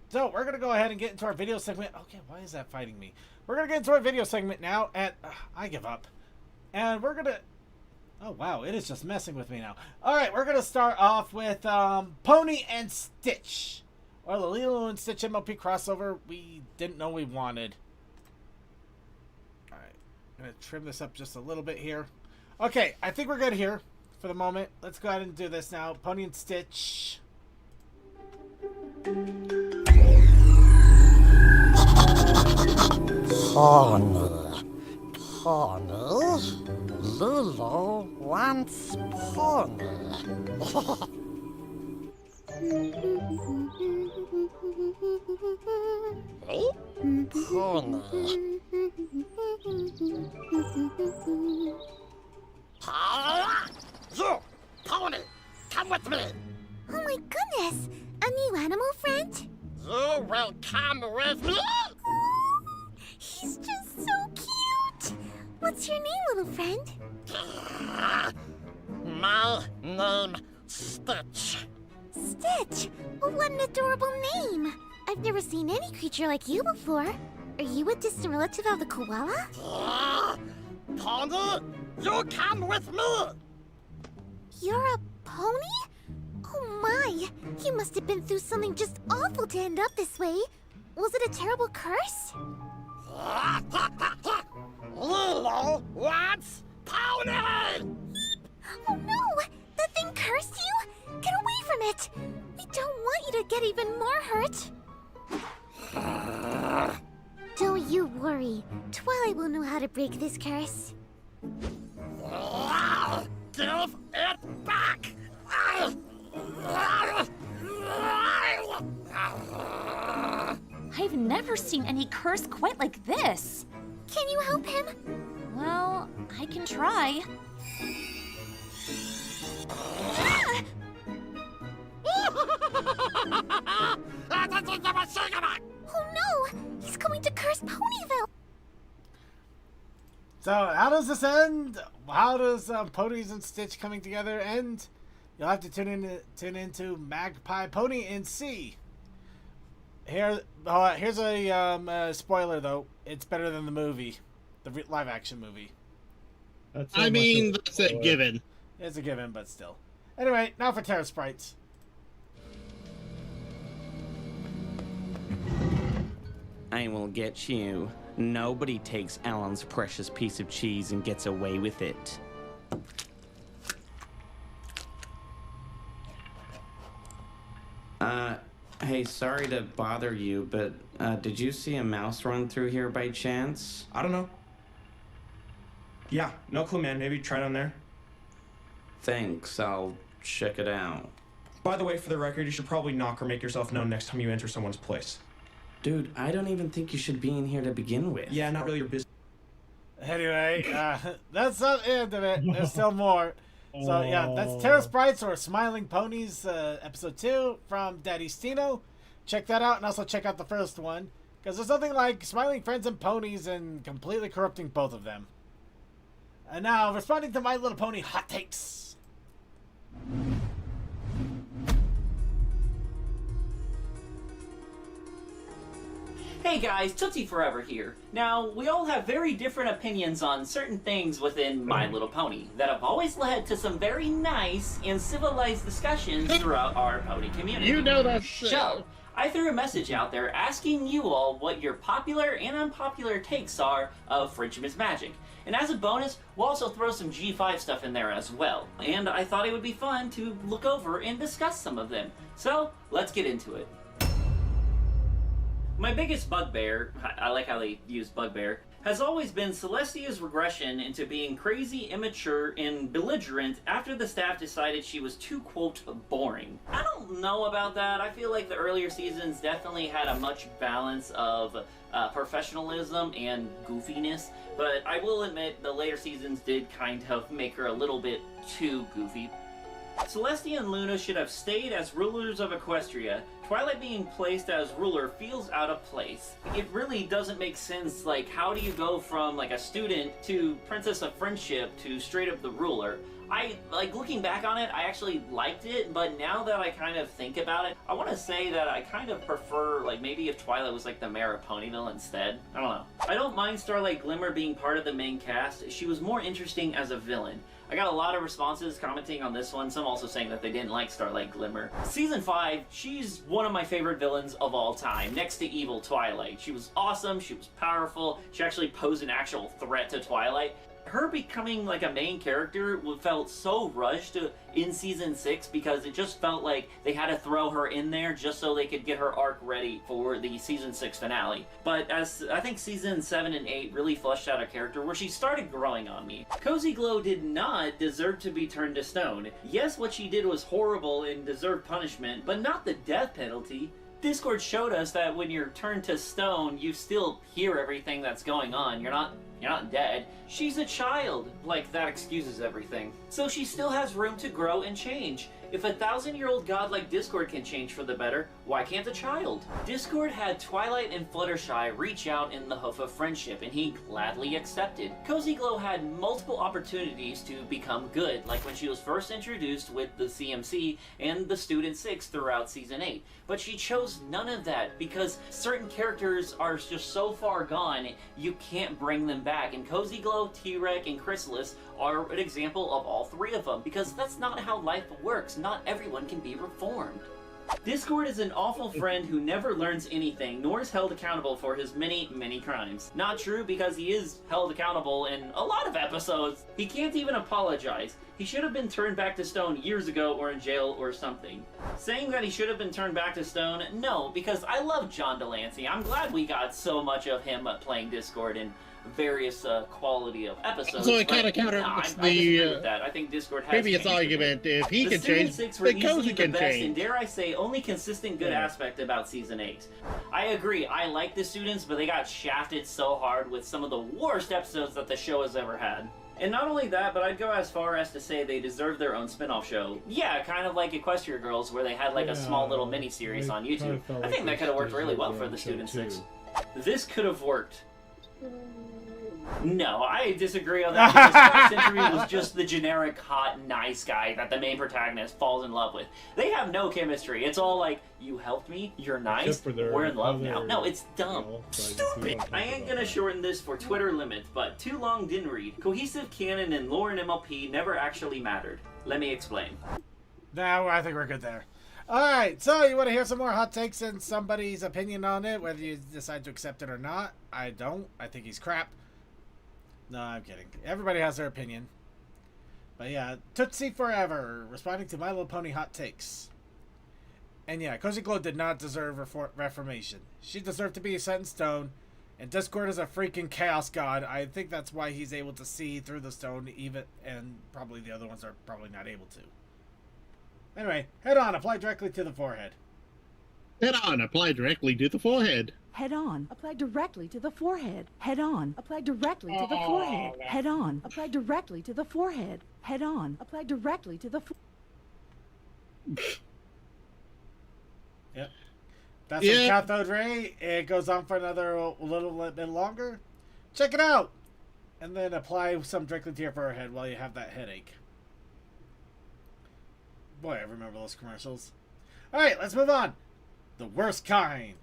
So we're gonna go ahead and get into our video segment. Okay, why is that fighting me? We're gonna get into our video segment now, and I give up. And we're gonna. Oh wow, it is just messing with me now. All right, we're gonna start off with Pony and Stitch, or the Lilo and Stitch MLP crossover we didn't know we wanted. All right, I'm gonna trim this up just a little bit here. Okay, I think we're good here for the moment. Let's go ahead and do this now. Pony and Stitch. Pony. Pony. Lilo wants pony. Pony. You, Pony, come with me. Oh my goodness! A new animal friend? You will come with me. He's just so cute! What's your name, little friend? My name, Stitch. Stitch! Oh, what an adorable name! I've never seen any creature like you before. Are you a distant relative of the koala? Pony, you come with me. You're a pony? Oh my! You must have been through something just awful to end up this way. Was it a terrible curse? Lilo wants pony. Oh no! That thing cursed you? Get away from it! We don't want you to get even more hurt. Don't you worry. Twilight will know how to break this curse. Give it back. I've never seen any curse quite like this. Can you help him? Well, I can try. Oh no! He's going to curse Ponyville! So how does this end? How does Ponies and Stitch coming together end? You'll have to tune into Magpie Pony and see. Here's a spoiler though. It's better than the movie, the live action movie. That's a given. It's a given, but still. Anyway, now for Terror Sprites. I will get you. Nobody takes Alan's precious piece of cheese and gets away with it. Hey, sorry to bother you, but did you see a mouse run through here by chance? I don't know. Yeah, no clue, man. Maybe try down there. Thanks, I'll check it out. By the way, for the record, you should probably knock or make yourself known next time you enter someone's place. Dude, I don't even think you should be in here to begin with. Yeah, not really your business. Anyway, that's not the end of it. There's still more. So yeah, that's Terror Sprites or Smiling Ponies, episode 2 from Daddy Stino. Check that out, and also check out the first one, because there's nothing like smiling friends and ponies and completely corrupting both of them. And now, responding to My Little Pony hot takes. Hey guys, Tootsie Forever here. Now, we all have very different opinions on certain things within My Little Pony that have always led to some very nice and civilized discussions throughout our pony community. You know that's true. So, I threw a message out there asking you all what your popular and unpopular takes are of Friendship is Magic. And as a bonus, we'll also throw some G5 stuff in there as well. And I thought it would be fun to look over and discuss some of them. So, let's get into it. My biggest bugbear, I like how they use bugbear, has always been Celestia's regression into being crazy, immature, and belligerent after the staff decided she was too, quote, boring. I don't know about that. I feel like the earlier seasons definitely had a much balance of professionalism and goofiness, but I will admit the later seasons did kind of make her a little bit too goofy. Celestia and Luna should have stayed as rulers of Equestria. Twilight being placed as ruler feels out of place. It really doesn't make sense, like, how do you go from, like, a student to Princess of Friendship to straight up the ruler? I, like, looking back on it, I actually liked it, but now that I kind of think about it, I want to say that I kind of prefer, like, maybe if Twilight was, like, the mayor of Ponyville instead. I don't know. I don't mind Starlight Glimmer being part of the main cast. She was more interesting as a villain. I got a lot of responses commenting on this one, some also saying that they didn't like Starlight Glimmer. Season 5, she's one of my favorite villains of all time, next to evil Twilight. She was awesome, she was powerful, she actually posed an actual threat to Twilight. Her becoming like a main character felt so rushed in season 6 because it just felt like they had to throw her in there just so they could get her arc ready for the season 6 finale. But as I think season 7 and 8 really fleshed out her character where she started growing on me. Cozy Glow did not deserve to be turned to stone. Yes, what she did was horrible and deserved punishment, but not the death penalty. Discord showed us that when you're turned to stone, you still hear everything that's going on. You're not dead. She's a child. Like, that excuses everything. So she still has room to grow and change. If a 1,000-year-old god like Discord can change for the better, why can't a child? Discord had Twilight and Fluttershy reach out in the hoof of friendship, and he gladly accepted. Cozy Glow had multiple opportunities to become good, like when she was first introduced with the CMC and the Student 6 throughout Season 8. But she chose none of that, because certain characters are just so far gone, you can't bring them back. And Cozy Glow, T-Rex, and Chrysalis are an example of all three of them, because that's not how life works. Not everyone can be reformed. Discord is an awful friend who never learns anything, nor is held accountable for his many, many crimes. Not true, because he is held accountable in a lot of episodes. He can't even apologize. He should have been turned back to stone years ago or in jail or something. Saying that he should have been turned back to stone, no, because I love John Delancey. I'm glad we got so much of him playing Discord in various quality of episodes. So it kind of counteracts the I think Discord has previous argument. If he can change, then Cozy can change. And dare I say, only consistent good aspect about Season 8. I agree, I like the students, but they got shafted so hard with some of the worst episodes that the show has ever had. And not only that, but I'd go as far as to say they deserve their own spin-off show. Yeah, kind of like Equestria Girls, where they had like a small little mini-series on YouTube. I think that could have worked really well for the Student 6. This could have worked. No, I disagree on that, because First Century was just the generic hot, nice guy that the main protagonist falls in love with. They have no chemistry. It's all like, you helped me, you're nice, we're in love now. No, it's dumb. Stupid! I ain't gonna shorten this for Twitter limit, but too long didn't read. Cohesive canon and lore and MLP never actually mattered. Let me explain. No, I think we're good there. Alright, so you want to hear some more hot takes and somebody's opinion on it, whether you decide to accept it or not? I don't. I think he's crap. No, I'm kidding. Everybody has their opinion. But yeah, Tootsie Forever, responding to My Little Pony hot takes. And yeah, Cozy Glow did not deserve reformation. She deserved to be set in stone. And Discord is a freaking chaos god. I think that's why he's able to see through the stone, even, and probably the other ones are probably not able to. Anyway, head on, apply directly to the forehead. Head on, apply directly to the forehead. Head on, apply directly to the forehead. Head on, apply directly to the forehead. Head on, apply directly to the forehead. Head on, apply directly to the Yep. That's some cathode ray. It goes on for another little bit longer. Check it out! And then apply some directly to your forehead while you have that headache. Boy, I remember those commercials. Alright, let's move on. The worst kind.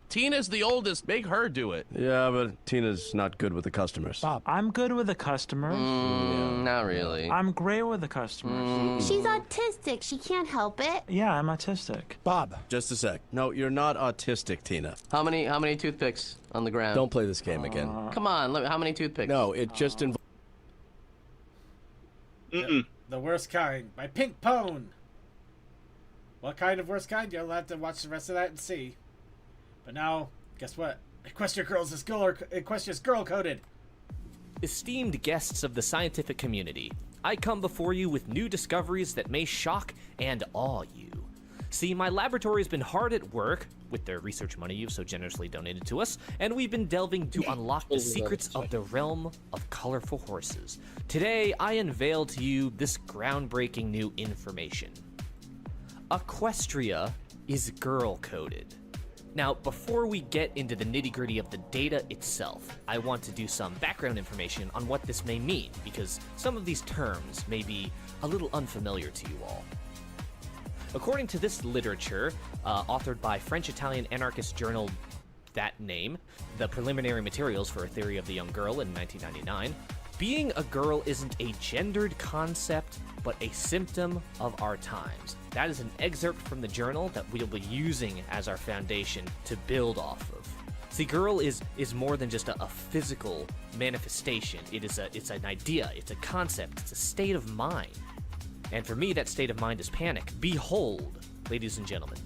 Tina's the oldest. Make her do it. Yeah, but Tina's not good with the customers. Bob, I'm good with the customers. Not really. I'm great with the customers. She's autistic. She can't help it. Yeah, I'm autistic. Bob. Just a sec. No, you're not autistic, Tina. How many toothpicks on the ground? Don't play this game again. Come on, look, how many toothpicks? No, it just involves... The Worst Kind by Pink Pone. What kind of worst kind? You'll have to watch the rest of that and see. But now, guess what? Equestria's girl-coded. Esteemed guests of the scientific community, I come before you with new discoveries that may shock and awe you. See, my laboratory has been hard at work with their research money you've so generously donated to us, and we've been delving to unlock the secrets of the realm of colorful horses. Today, I unveil to you this groundbreaking new information. Equestria is girl-coded. Now, before we get into the nitty-gritty of the data itself, I want to do some background information on what this may mean, because some of these terms may be a little unfamiliar to you all. According to this literature, authored by French-Italian anarchist journal That Name, The Preliminary Materials for a Theory of the Young Girl in 1999, being a girl isn't a gendered concept, but a symptom of our times. That is an excerpt from the journal that we'll be using as our foundation to build off of. See, girl is more than just a physical manifestation. It's an idea, it's a concept, it's a state of mind. And for me, that state of mind is panic. Behold, ladies and gentlemen,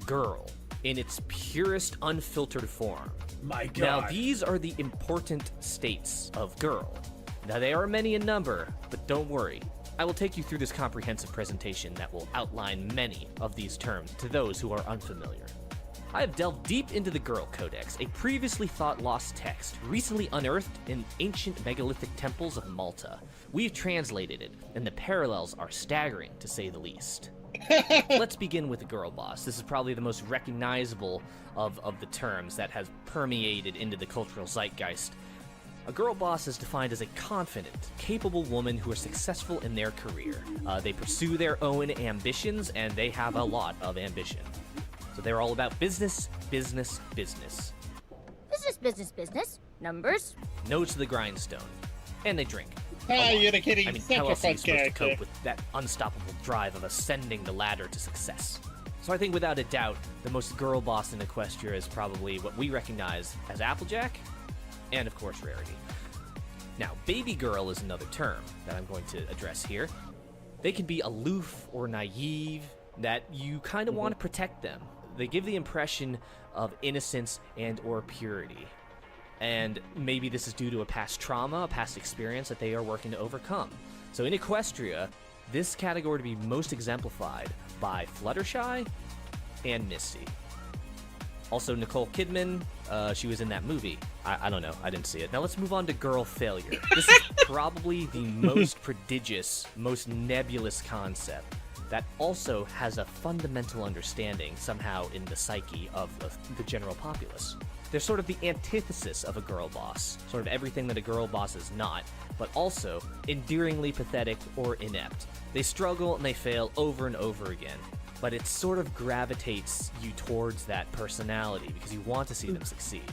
girl in its purest, unfiltered form. My God. Now, these are the important states of girl. Now, they are many in number, but don't worry. I will take you through this comprehensive presentation that will outline many of these terms to those who are unfamiliar. I have delved deep into the Girl Codex, a previously thought lost text, recently unearthed in ancient megalithic temples of Malta. We've translated it, and the parallels are staggering, to say the least. Let's begin with the girl boss. This is probably the most recognizable of the terms that has permeated into the cultural zeitgeist. A girl boss is defined as a confident, capable woman who is successful in their career. They pursue their own ambitions, and they have a lot of ambition. So they're all about business, business, business. Business, business, business. Numbers. No to the grindstone. And they drink. Ah, you're the kidding. I mean, Such how a else are you fun supposed to character. cope with that unstoppable drive of ascending the ladder to success? So I think without a doubt, the most girl boss in Equestria is probably what we recognize as Applejack, and of course Rarity. Now, baby girl is another term that I'm going to address here. They can be aloof or naive, that you kind of want to protect them. They give the impression of innocence and or purity. And maybe this is due to a past trauma, a past experience that they are working to overcome. So in Equestria, this category to be most exemplified by Fluttershy and Misty. Also, Nicole Kidman, she was in that movie. I don't know, I didn't see it. Now let's move on to girl failure. This is probably the most prodigious, most nebulous concept that also has a fundamental understanding somehow in the psyche of the general populace. They're sort of the antithesis of a girl boss, sort of everything that a girl boss is not, but also endearingly pathetic or inept. They struggle and they fail over and over again, but it sort of gravitates you towards that personality because you want to see them succeed.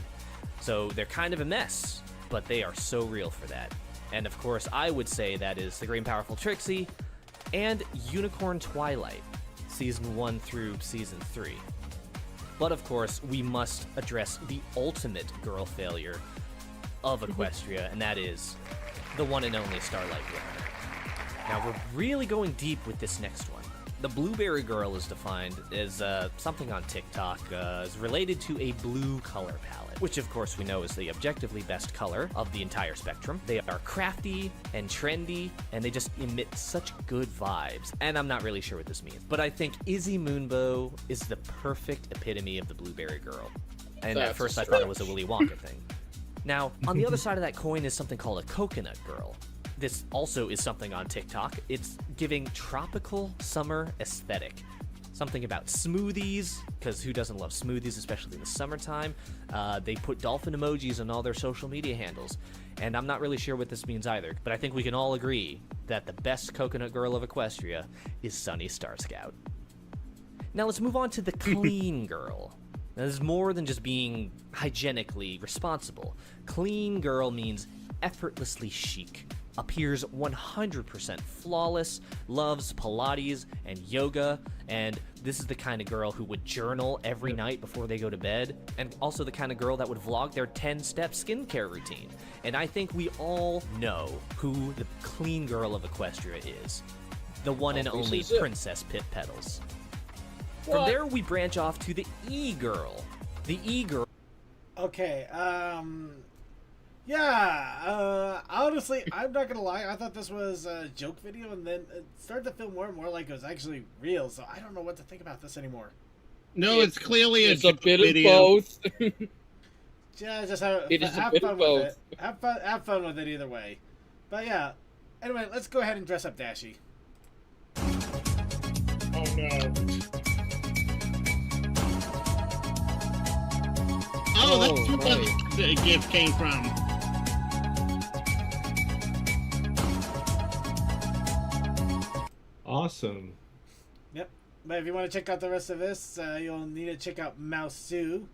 So they're kind of a mess, but they are so real for that. And of course, I would say that is the Great and Powerful Trixie and Unicorn Twilight, Season 1 through Season 3. But of course, we must address the ultimate girl failure of Equestria, and that is the one and only Starlight Glimmer. Now, we're really going deep with this next one. The Blueberry Girl is defined as something on TikTok is related to a blue color palette, which of course we know is the objectively best color of the entire spectrum. They are crafty and trendy, and they just emit such good vibes. And I'm not really sure what this means, but I think Izzy Moonbow is the perfect epitome of the Blueberry Girl. And at first I thought it was a Willy Wonka thing. Now, on the other side of that coin is something called a Coconut Girl. This also is something on TikTok. It's giving tropical summer aesthetic. Something about smoothies, because who doesn't love smoothies, especially in the summertime? They put dolphin emojis on all their social media handles. And I'm not really sure what this means either, but I think we can all agree that the best coconut girl of Equestria is Sunny Star Scout. Now let's move on to the clean girl. Now, this is more than just being hygienically responsible. Clean girl means effortlessly chic, appears 100% flawless, loves Pilates and yoga, and this is the kind of girl who would journal every night before they go to bed, and also the kind of girl that would vlog their 10-step skincare routine. And I think we all know who the clean girl of Equestria is. The one and only Princess Pit Petals. From there, we branch off to the E-Girl. The E-Girl. Okay, yeah, honestly, I'm not gonna lie, I thought this was a joke video, and then it started to feel more and more like it was actually real, so I don't know what to think about this anymore. No, it's clearly it's a a bit video. of both. Yeah, just have It is a fun bit with of both. it. Have fun with it either way. But yeah, anyway, let's go ahead and dress up Dashie. Oh no. Oh, that's where the gift came from. Awesome. Yep. But if you want to check out the rest of this, you'll need to check out Mausu.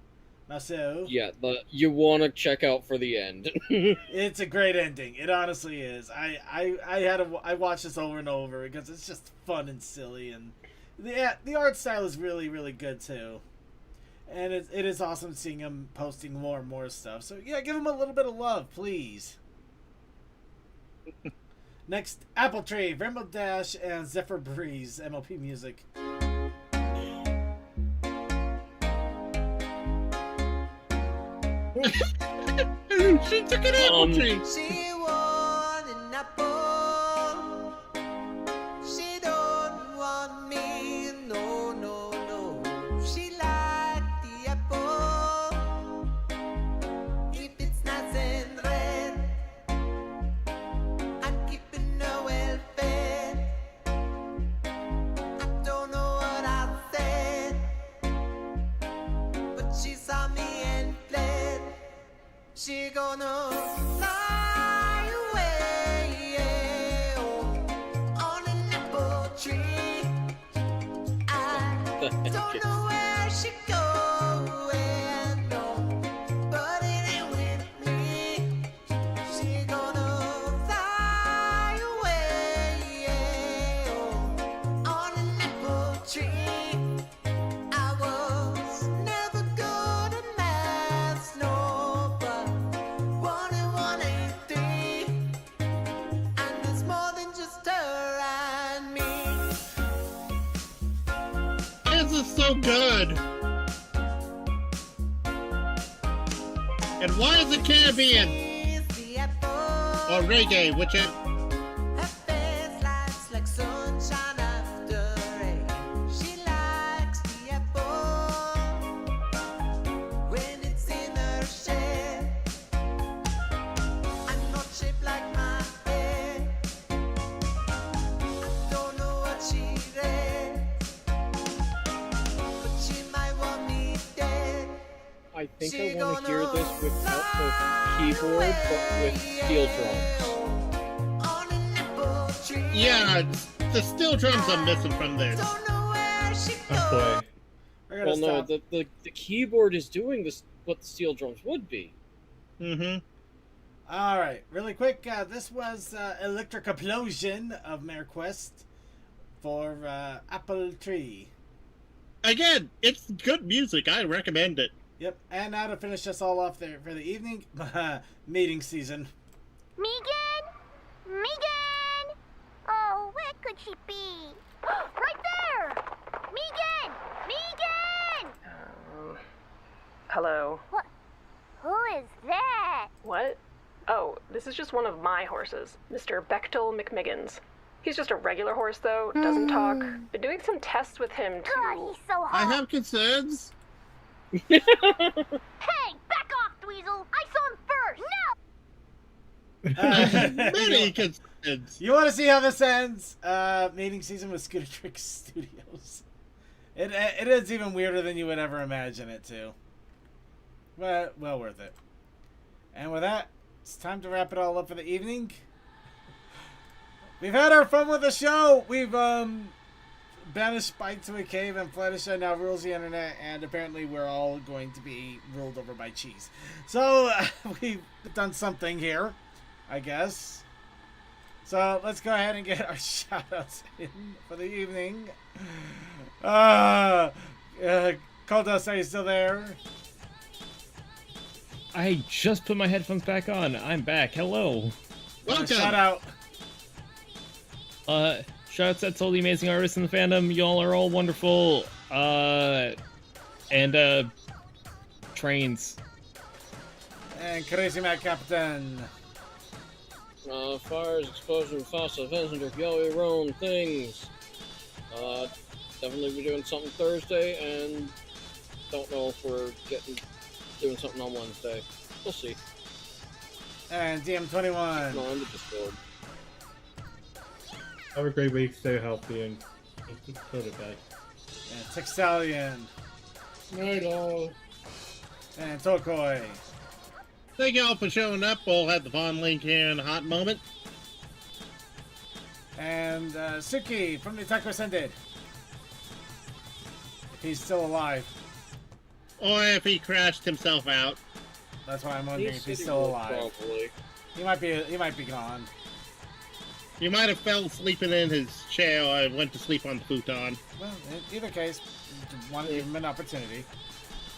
Yeah, but you want to check out for the end. It's a great ending. It honestly is. I watched this over and over because it's just fun and silly, and the art style is really, really good too. And it is awesome seeing him posting more and more stuff. So yeah, give him a little bit of love, please. Next, Apple Tree, Rainbow Dash, and Zephyr Breeze, MLP Music. She took an apple tree. She want an apple. She don't want me, no, no, no. She liked the apple. If it's nice and red, I'm keeping her well fed. I don't know what I said, but she saw me and fled. She gonna fly away, on an apple tree. I don't know where she going, no, but it ain't with me. She gonna fly away, on an apple tree. I was never good at math, no, but 1 and 1 ain't 3, and it's more than just her and me. This is so good. And why is it Caribbean? Or reggae, whichever. Her face lights like sunshine after rain. She likes the apple when it's in her shade. I'm not shaped like my head. I don't know what she read, but she might want me dead. I think I want to hear this without the keyboard, but with steel drums. Yeah, the steel drums I'm missing from this. Oh boy. Well, no, the keyboard is doing this what the steel drums would be. Mm-hmm. All right, really quick. This was Electric Explosion of MareQuest for Apple Tree. Again, it's good music. I recommend it. Yep, and now to finish us all off there for the evening, meeting season. Megan? Megan! Oh, where could she be? Right there! Megan! Megan! Hello. What? Who is that? What? Oh, this is just one of my horses, Mr. Bechtel McMiggins. He's just a regular horse, though, doesn't talk. Been doing some tests with him, too. God, he's so hot. I have concerns. Hey, back off, Dweezil! I saw him first! No! Many concerns. You want to see how this ends? Meeting season with Scooter Trick Studios. It is even weirder than you would ever imagine it to. But well worth it. And with that, it's time to wrap it all up for the evening. We've had our fun with the show. We've banished Spike to a cave, and Fluttershy now rules the internet, and apparently we're all going to be ruled over by cheese. So we've done something here, I guess. So let's go ahead and get our shout-outs in for the evening. Coldust, are you still there? I just put my headphones back on. I'm back. Hello. Welcome. Shout out. Shoutouts out to all the amazing artists in the fandom. Y'all are all wonderful. Trains. And Crazy Mac Captain. Fires, explosions, fast events, and yo your own things. Definitely be doing something Thursday, and don't know if we're doing something on Wednesday. We'll see. And DM21. No, I'm just bored. Have a great week. Stay healthy and put it back. And Textalion. Night all. And Tokoi. Thank you all for showing up. We'll have the Von link here in a hot moment. And Suki from the Taco Ascended. If he's still alive. Or if he crashed himself out. That's why I'm wondering if he's still alive. Probably. He might be gone. He might have fell sleeping in his chair or went to sleep on the futon. Well, in either case, want to give him an opportunity.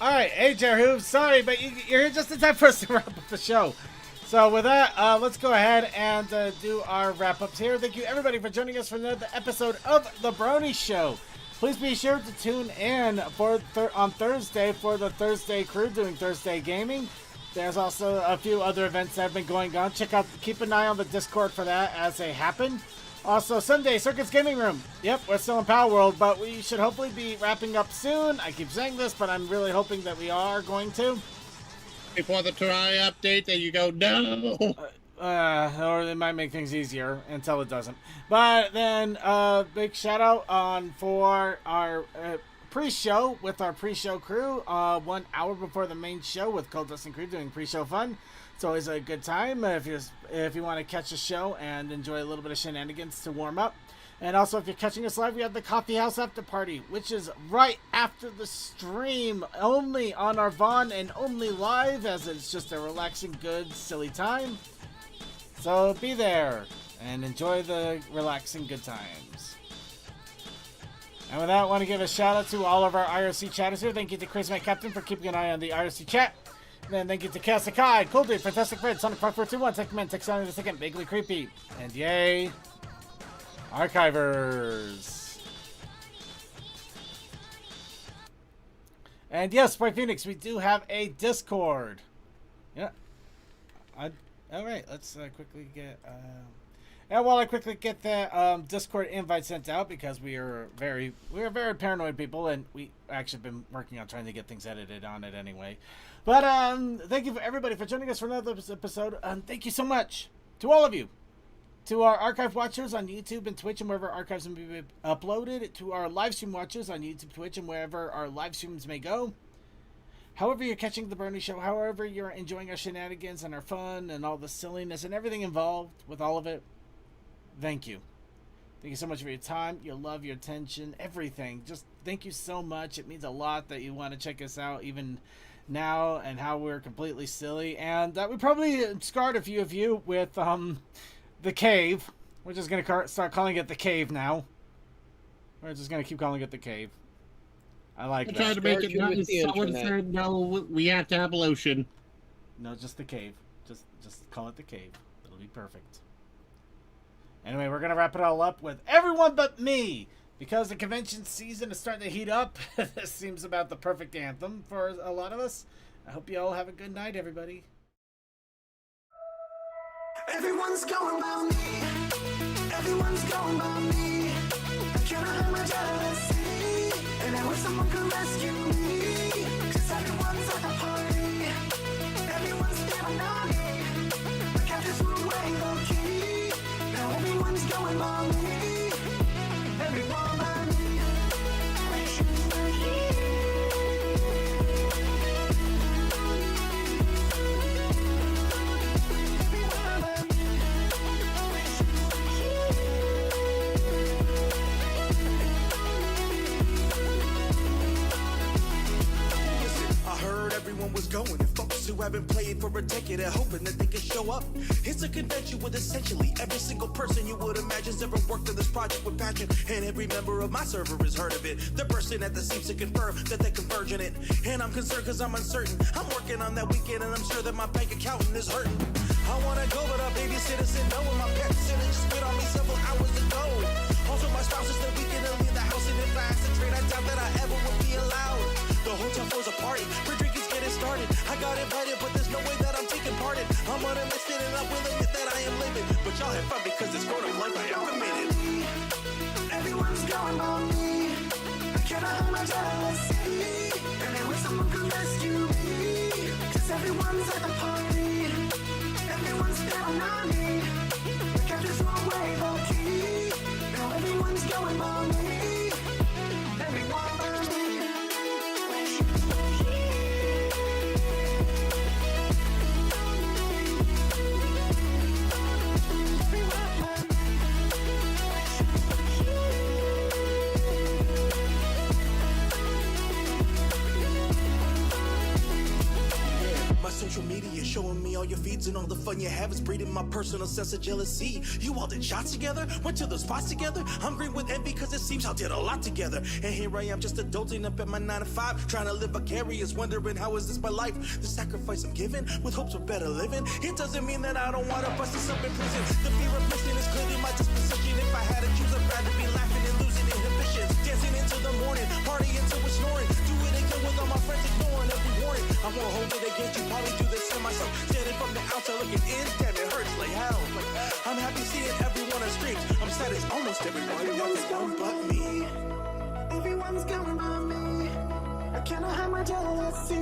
All right, hey Jerhu, sorry, but you're here just in time for us to wrap up the show. So with that, let's go ahead and do our wrap-ups here. Thank you everybody for joining us for another episode of The Brony Show. Please be sure to tune in for on Thursday for the Thursday crew doing Thursday Gaming. There's also a few other events that have been going on. Keep an eye on the Discord for that as they happen. Also, Sunday, Circus Gaming Room. Yep, we're still in Power World, but we should hopefully be wrapping up soon. I keep saying this, but I'm really hoping that we are going to. Before the try update, then you go, no! Or they might make things easier until it doesn't. But then, big shout out for our pre-show with our pre-show crew. 1 hour before the main show with Cold Dust and Crew doing pre-show fun. It's always a good time if you want to catch a show and enjoy a little bit of shenanigans to warm up. And also, if you're catching us live, we have the Coffee House After Party, which is right after the stream, only on our Vaughn and only live, as it's just a relaxing, good, silly time. So be there and enjoy the relaxing good times. And with that, I want to give a shout out to all of our IRC chatters here. Thank you to Crazy My Captain for keeping an eye on the IRC chat. And then thank you to Kasakai, Cold Dude, Fantastic Fred, Sonic Fox 421, Tech Man, Tech Sound in a Second, Vaguely Creepy, and yay, Archivers. And yes, Boy Phoenix, we do have a Discord. Yeah. Alright, let's quickly get... and while I quickly get the Discord invite sent out, because we are very paranoid people, and we actually been working on trying to get things edited on it anyway. But thank you for everybody for joining us for another episode. Thank you so much to all of you. To our archive watchers on YouTube and Twitch and wherever archives may be uploaded. To our live stream watchers on YouTube, Twitch, and wherever our live streams may go. However you're catching the Brony Show, however you're enjoying our shenanigans and our fun and all the silliness and everything involved with all of it, thank you. Thank you so much for your time, your love, your attention, everything. Just thank you so much. It means a lot that you want to check us out even now and how we're completely silly. And we probably scarred a few of you with The Cave. We're just going to start calling it The Cave now. We're just going to keep calling it The Cave. I like I that. tried to make it nice. Someone said, no, we have to have lotion. No, just The Cave. Just call it The Cave. It'll be perfect. Anyway, we're going to wrap it all up with Everyone But Me. Because the convention season is starting to heat up, this seems about the perfect anthem for a lot of us. I hope you all have a good night, everybody. Everyone's going by me. Everyone's going by me. I cannot hide my jealousy. And I wish someone could rescue me. Cause everyone's at the party. Everyone's staring at me. The captors were way low key. Now everyone's going by me. Everyone by me. Wish you were here. Everyone was going, and folks who haven't played for a decade are hoping that they can show up. It's a convention with essentially every single person you would imagine's ever worked on this project with passion, and every member of my server has heard of it. The person at the seems to confirm that they converge in it, and I'm concerned because I'm uncertain. I'm working on that weekend, and I'm sure that my bank accountant is hurting. I wanna go, but our babysitter said no, and my pet sitter just spit on me several hours ago. Also, my spouse is the weekend to leave the house, and if I ask to trade, I doubt that I ever would be allowed. The hotel floor's a party, free drinking's getting started. I got invited, but there's no way that I'm taking part in. I'm unenlisted and I will admit that I am living. But y'all have fun because this grown-up life I am committed. Everyone's going by me. I cannot hide my jealousy. And I wish someone could rescue me. Cause everyone's at the party. Everyone's staring at me. The captors were way low key. Now everyone's going by me. Everyone by me. Wish you were here. social media, showing me all your feeds and all the fun you have is breeding my personal sense of jealousy. You all did shots together, went to the spots together. I'm green with envy because it seems y'all did a lot together. And here I am just adulting up at my 9 to 5, trying to live vicarious, wondering how is this my life? The sacrifice I'm giving with hopes of better living. It doesn't mean that I don't want to bust this up in prison. The fear of missing is clearly my disposition. If I had to choose, I'd rather be laughing and losing inhibitions. Dancing into the morning, partying until we're snoring. Do it again with all my friends, ignoring every warning. I won't hold it against you, probably do this to myself. Standing from the outside looking in, damn it hurts like hell. I'm happy seeing everyone on streams. I'm sad it's almost everyone. Everyone's gone but me. Everyone's gone but me. I cannot hide my jealousy.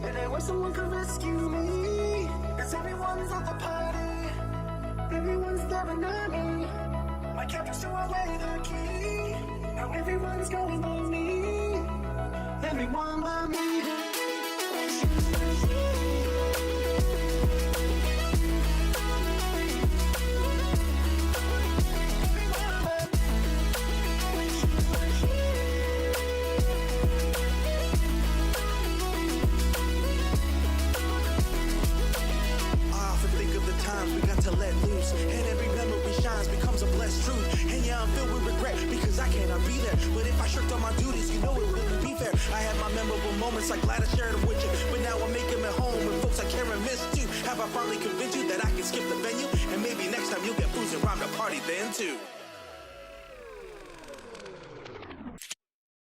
And I wish someone could rescue me. Cause everyone's at the party. Everyone's staring at me. My captors threw away the key. Now everyone's going by me. Everyone but me. We got to let loose, and every memory shines, becomes a blessed truth. And yeah, I'm filled with regret because I cannot be there. But if I shirked on my duties, you know it wouldn't be fair. I had my memorable moments, like glad I shared them with you. But now I'm making it home with folks I care and miss too. Have I finally convinced you that I can skip the venue? And maybe next time you'll get booze and rhyme the party then too.